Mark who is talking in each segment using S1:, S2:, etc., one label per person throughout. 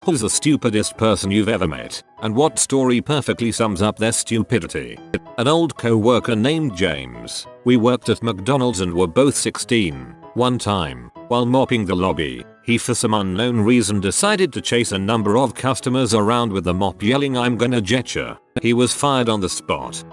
S1: Who's the stupidest person you've ever met? And what story perfectly sums up their stupidity? An old co-worker named James. We worked at McDonald's and were both 16. One time, while mopping the lobby, he for some unknown reason decided to chase a number of customers around with the mop yelling, "I'm gonna jetcha." He was fired on the spot.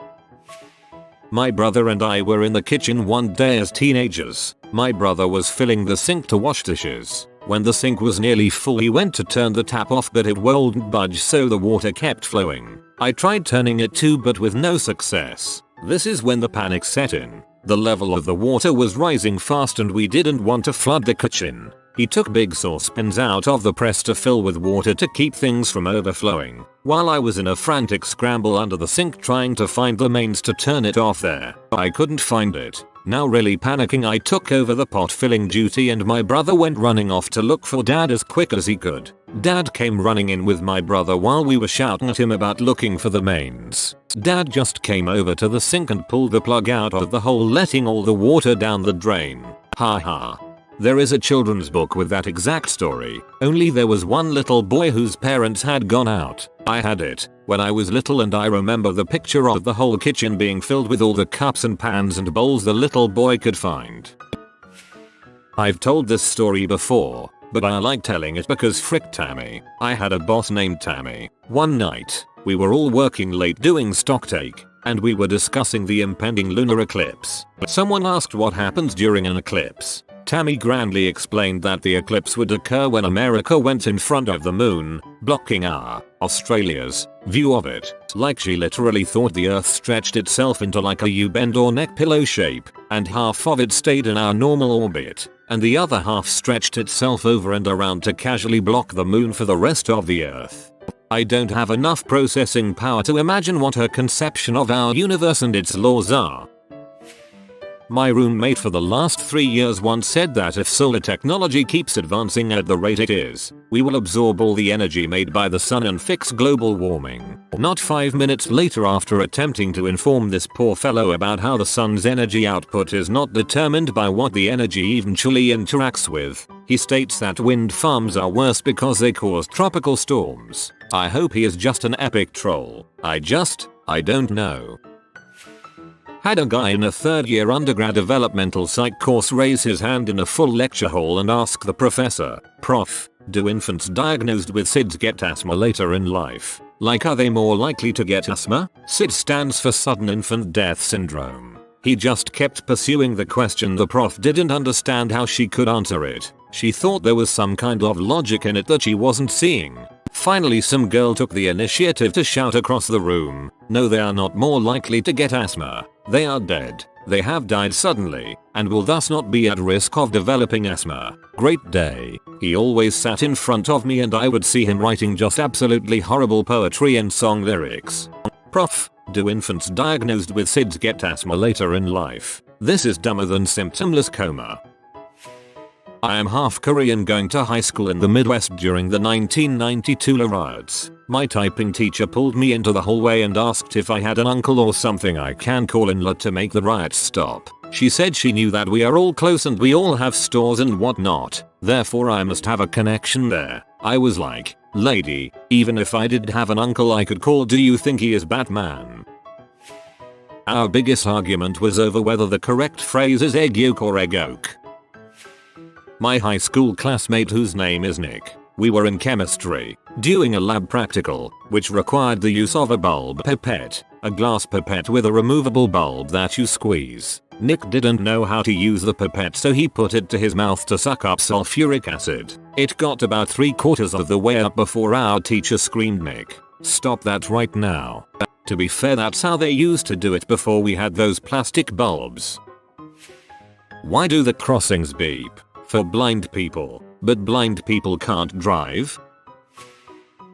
S1: My brother and I were in the kitchen one day as teenagers. My brother was filling the sink to wash dishes. When the sink was nearly full, he went to turn the tap off, but it wouldn't budge, so the water kept flowing. I tried turning it too, but with no success. This is when the panic set in. The level of the water was rising fast and we didn't want to flood the kitchen. He took big saucepans out of the press to fill with water to keep things from overflowing, while I was in a frantic scramble under the sink trying to find the mains to turn it off there. I couldn't find it. Now really panicking, I took over the pot filling duty and my brother went running off to look for Dad as quick as he could. Dad came running in with my brother while we were shouting at him about looking for the mains. Dad just came over to the sink and pulled the plug out of the hole, letting all the water down the drain. Ha ha. There is a children's book with that exact story, only there was one little boy whose parents had gone out. I had it when I was little and I remember the picture of the whole kitchen being filled with all the cups and pans and bowls the little boy could find. I've told this story before, but I like telling it because frick Tammy. I had a boss named Tammy. One night, we were all working late doing stocktake, and we were discussing the impending lunar eclipse. Someone asked what happens during an eclipse. Tammy grandly explained that the eclipse would occur when America went in front of the moon, blocking our, Australia's, view of it. Like she literally thought the earth stretched itself into like a U-bend or neck pillow shape, and half of it stayed in our normal orbit, and the other half stretched itself over and around to casually block the moon for the rest of the earth. I don't have enough processing power to imagine what her conception of our universe and its laws are. My roommate for the last 3 years once said that if solar technology keeps advancing at the rate it is, we will absorb all the energy made by the sun and fix global warming. Not 5 minutes later, after attempting to inform this poor fellow about how the sun's energy output is not determined by what the energy eventually interacts with, he states that wind farms are worse because they cause tropical storms. I hope he is just an epic troll. I don't know. Had a guy in a third year undergrad developmental psych course raise his hand in a full lecture hall and ask the professor, "Prof, do infants diagnosed with SIDS get asthma later in life? Like, are they more likely to get asthma?" SIDS stands for Sudden Infant Death Syndrome. He just kept pursuing the question. The prof didn't understand how she could answer it. She thought there was some kind of logic in it that she wasn't seeing. Finally, some girl took the initiative to shout across the room, "No, they are not more likely to get asthma. They are dead. They have died suddenly, and will thus not be at risk of developing asthma." Great day. He always sat in front of me and I would see him writing just absolutely horrible poetry and song lyrics. Prof, do infants diagnosed with SIDS get asthma later in life? This is dumber than symptomless coma. I am half Korean, going to high school in the Midwest during the 1992 riots. My typing teacher pulled me into the hallway and asked if I had an uncle or something I can call in to make the riots stop. She said she knew that we are all close and we all have stores and whatnot, therefore I must have a connection there. I was like, "Lady, even if I did have an uncle I could call, do you think he is Batman?" Our biggest argument was over whether the correct phrase is egg yolk or egg yolk. My high school classmate, whose name is Nick, we were in chemistry, doing a lab practical, which required the use of a bulb pipette, a glass pipette with a removable bulb that you squeeze. Nick didn't know how to use the pipette, so he put it to his mouth to suck up sulfuric acid. It got about 3/4 of the way up before our teacher screamed, "Nick, stop that right now." To be fair, that's how they used to do it before we had those plastic bulbs. Why do the crossings beep? For blind people, but blind people can't drive?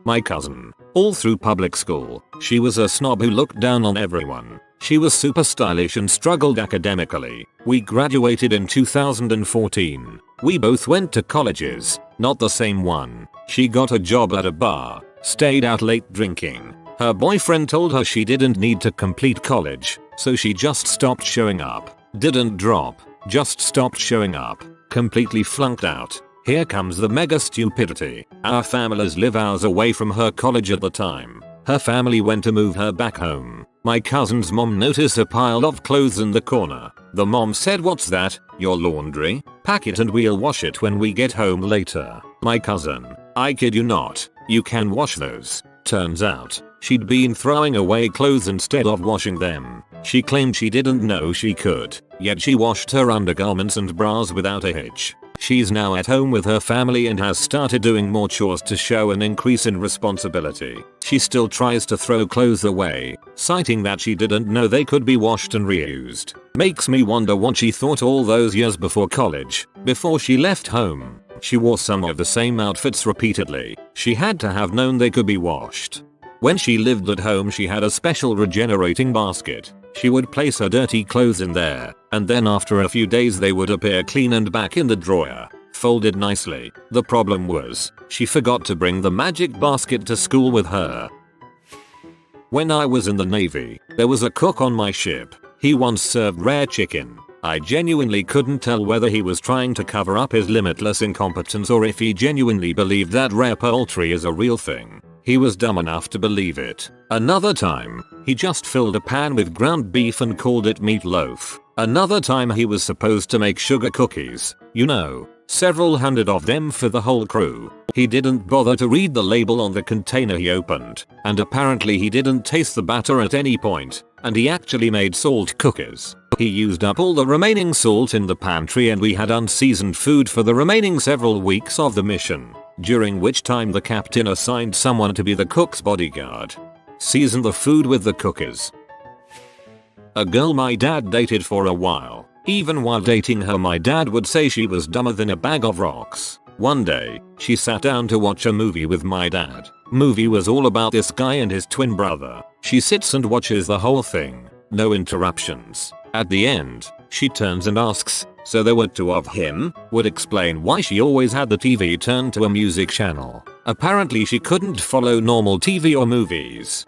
S1: My cousin. All through public school, she was a snob who looked down on everyone. She was super stylish and struggled academically. We graduated in 2014. We both went to colleges, not the same one. She got a job at a bar, stayed out late drinking. Her boyfriend told her she didn't need to complete college, so she just stopped showing up. Didn't drop, just stopped showing up. Completely flunked out. Here comes the mega stupidity. Our families live hours away from her college at the time. Her family went to move her back home. My cousin's mom noticed a pile of clothes in the corner. The mom said, "What's that? Your laundry? Pack it and we'll wash it when we get home later." My cousin, I kid you not, "You can wash those." Turns out, she'd been throwing away clothes instead of washing them. She claimed she didn't know she could, yet she washed her undergarments and bras without a hitch. She's now at home with her family and has started doing more chores to show an increase in responsibility. She still tries to throw clothes away, citing that she didn't know they could be washed and reused. Makes me wonder what she thought all those years before college, before she left home. She wore some of the same outfits repeatedly. She had to have known they could be washed. When she lived at home, she had a special regenerating basket. She would place her dirty clothes in there, and then after a few days they would appear clean and back in the drawer, folded nicely. The problem was, she forgot to bring the magic basket to school with her. When I was in the Navy, there was a cook on my ship. He once served rare chicken. I genuinely couldn't tell whether he was trying to cover up his limitless incompetence or if he genuinely believed that rare poultry is a real thing. He was dumb enough to believe it. Another time, he just filled a pan with ground beef and called it meatloaf. Another time he was supposed to make sugar cookies. You know, several hundred of them for the whole crew. He didn't bother to read the label on the container he opened, and apparently he didn't taste the batter at any point, and he actually made salt cookies. He used up all the remaining salt in the pantry and we had unseasoned food for the remaining several weeks of the mission, during which time the captain assigned someone to be the cook's bodyguard. Season the food with the cookies. A girl my dad dated for a while. Even while dating her, my dad would say she was dumber than a bag of rocks. One day, she sat down to watch a movie with my dad. Movie was all about this guy and his twin brother. She sits and watches the whole thing. No interruptions. At the end, she turns and asks, "So there were two of him?" Would explain why she always had the TV turned to a music channel. Apparently she couldn't follow normal TV or movies.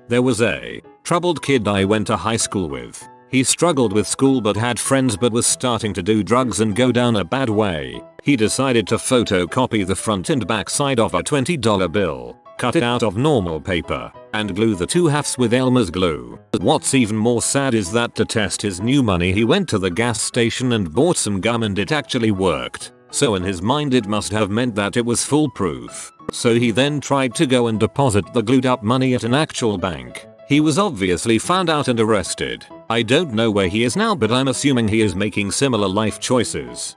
S1: There was a troubled kid I went to high school with. He struggled with school but had friends but was starting to do drugs and go down a bad way. He decided to photocopy the front and back side of a $20 bill, cut it out of normal paper, and glue the two halves with Elmer's glue. What's even more sad is that to test his new money he went to the gas station and bought some gum and it actually worked. So in his mind it must have meant that it was foolproof. So he then tried to go and deposit the glued up money at an actual bank. He was obviously found out and arrested. I don't know where he is now, but I'm assuming he is making similar life choices.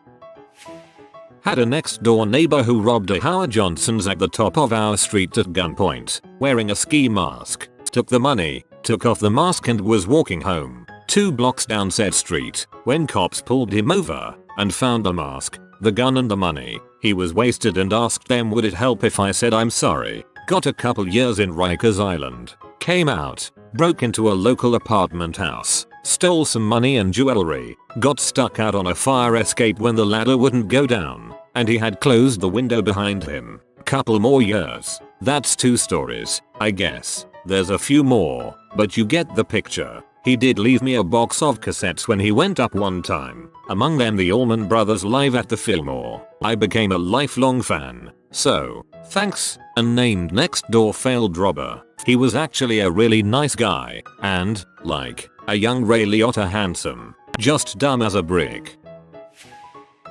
S1: Had a next door neighbor who robbed a Howard Johnson's at the top of our street at gunpoint, wearing a ski mask. Took the money, took off the mask and was walking home, 2 blocks down said street, when cops pulled him over and found the mask, the gun and the money. He was wasted and asked them would it help if I said I'm sorry. Got a couple years in Rikers Island. Came out, broke into a local apartment house, stole some money and jewelry, got stuck out on a fire escape when the ladder wouldn't go down, and he had closed the window behind him. Couple more years. That's 2 stories, I guess. There's a few more, but you get the picture. He did leave me a box of cassettes when he went up one time, among them the Allman Brothers live at the Fillmore. I became a lifelong fan. So, thanks. Unnamed next door failed robber. He was actually a really nice guy, and, like, a young Ray Liotta handsome. Just dumb as a brick.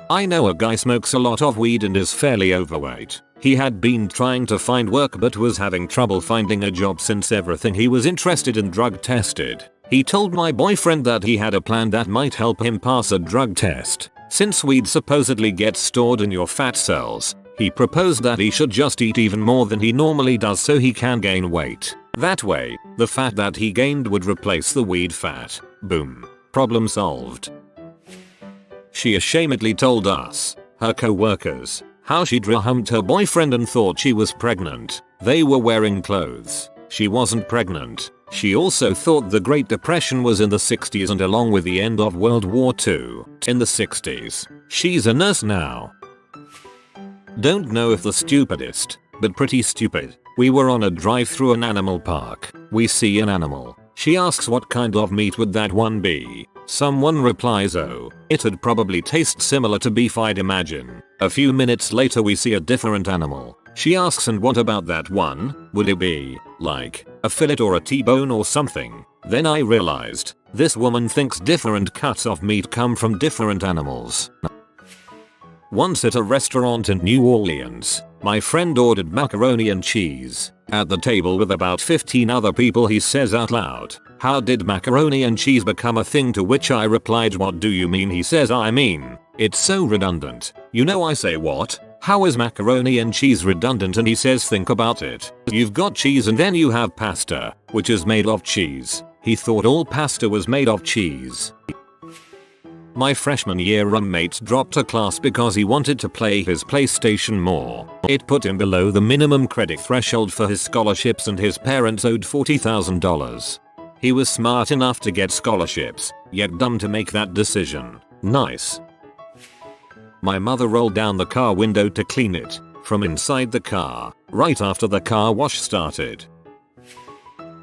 S1: I know a guy smokes a lot of weed and is fairly overweight. He had been trying to find work but was having trouble finding a job since everything he was interested in drug tested. He told my boyfriend that he had a plan that might help him pass a drug test. Since weed supposedly gets stored in your fat cells, he proposed that he should just eat even more than he normally does so he can gain weight. That way, the fat that he gained would replace the weed fat. Boom. Problem solved. She ashamedly told us, her co-workers, how she'd rehumped her boyfriend and thought she was pregnant. They were wearing clothes. She wasn't pregnant. She also thought the Great Depression was in the 60s and along with the end of World War II. In the 60s. She's a nurse now. Don't know if the stupidest, but pretty stupid. We were on a drive through an animal park. We see an animal. She asks what kind of meat would that one be. Someone replies, oh, it'd probably taste similar to beef, I'd imagine. A few minutes later we see a different animal. She asks, and what about that one? Would it be, like, a fillet or a T-bone or something? Then I realized, this woman thinks different cuts of meat come from different animals. Once at a restaurant in New Orleans, my friend ordered macaroni and cheese. At the table with about 15 other people he says out loud, how did macaroni and cheese become a thing? To which I replied, what do you mean? He says, I mean, it's so redundant. You know, I say, what? How is macaroni and cheese redundant? And he says, think about it. You've got cheese and then you have pasta, which is made of cheese. He thought all pasta was made of cheese. My freshman year roommate dropped a class because he wanted to play his PlayStation more. It put him below the minimum credit threshold for his scholarships and his parents owed $40,000. He was smart enough to get scholarships, yet dumb to make that decision. Nice. My mother rolled down the car window to clean it from inside the car, right after the car wash started.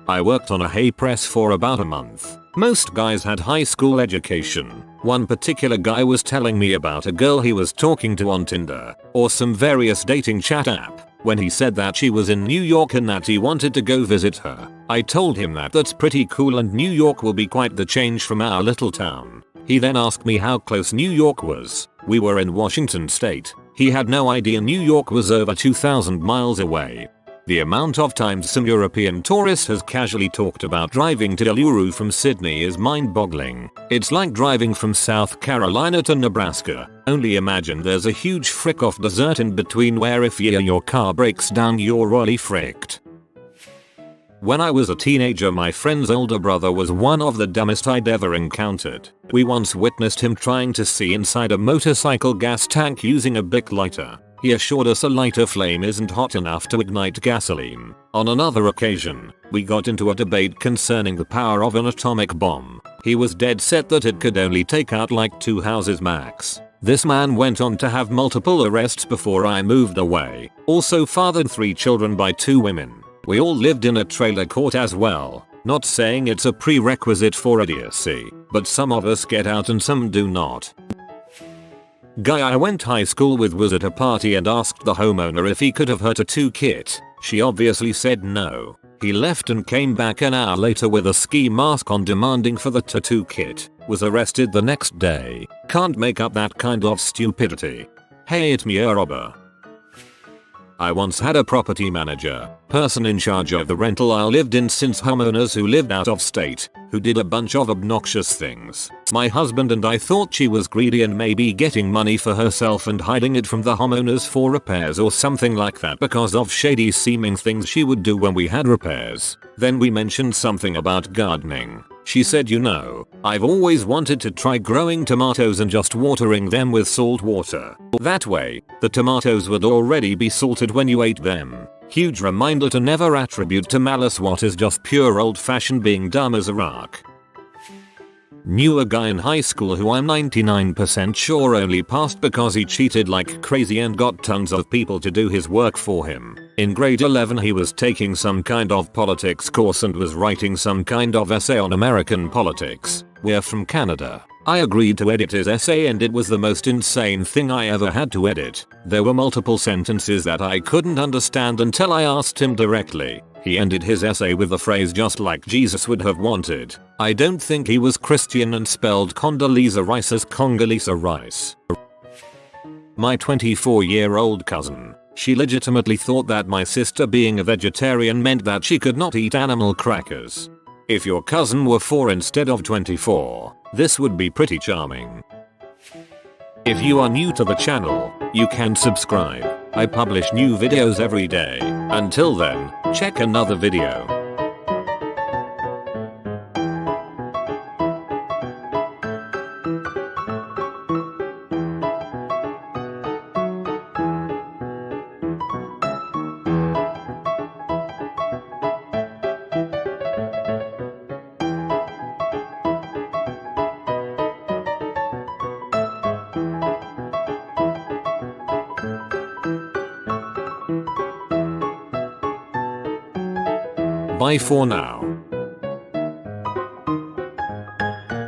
S1: I worked on a hay press for about a month. Most guys had high school education. One particular guy was telling me about a girl he was talking to on Tinder, or some various dating chat app, when he said that she was in New York and that he wanted to go visit her. I told him that that's pretty cool and New York will be quite the change from our little town. He then asked me how close New York was. We were in Washington state. He had no idea New York was over 2,000 miles away. The amount of times some European tourist has casually talked about driving to Uluru from Sydney is mind-boggling. It's like driving from South Carolina to Nebraska. Only imagine there's a huge frick-off desert in between where if your car breaks down you're really fricked. When I was a teenager, my friend's older brother was one of the dumbest I'd ever encountered. We once witnessed him trying to see inside a motorcycle gas tank using a Bic lighter. He assured us a lighter flame isn't hot enough to ignite gasoline. On another occasion, we got into a debate concerning the power of an atomic bomb. He was dead set that it could only take out like 2 houses max. This man went on to have multiple arrests before I moved away. Also fathered 3 children by 2 women. We all lived in a trailer court as well. Not saying it's a prerequisite for idiocy, but some of us get out and some do not. Guy I went high school with was at a party and asked the homeowner if he could have her tattoo kit. She obviously said no. He left and came back an hour later with a ski mask on demanding for the tattoo kit. Was arrested the next day. Can't make up that kind of stupidity. Hey, it's me, a robber. I once had a property manager, person in charge of the rental I lived in since homeowners who lived out of state, who did a bunch of obnoxious things. My husband and I thought she was greedy and maybe getting money for herself and hiding it from the homeowners for repairs or something like that because of shady seeming things she would do when we had repairs. Then we mentioned something about gardening. She said, you know, I've always wanted to try growing tomatoes and just watering them with salt water. That way, the tomatoes would already be salted when you ate them. Huge reminder to never attribute to malice what is just pure old-fashioned being dumb as a rock. Knew a guy in high school who I'm 99% sure only passed because he cheated like crazy and got tons of people to do his work for him. In grade 11 he was taking some kind of politics course and was writing some kind of essay on American politics. We're from Canada. I agreed to edit his essay and it was the most insane thing I ever had to edit. There were multiple sentences that I couldn't understand until I asked him directly. He ended his essay with the phrase just like Jesus would have wanted. I don't think he was Christian and spelled Condoleezza Rice as Congolese rice. My 24-year-old cousin. She legitimately thought that my sister being a vegetarian meant that she could not eat animal crackers. If your cousin were 4 instead of 24, this would be pretty charming. If you are new to the channel, you can subscribe. I publish new videos every day. Until then, check another video. Bye for now.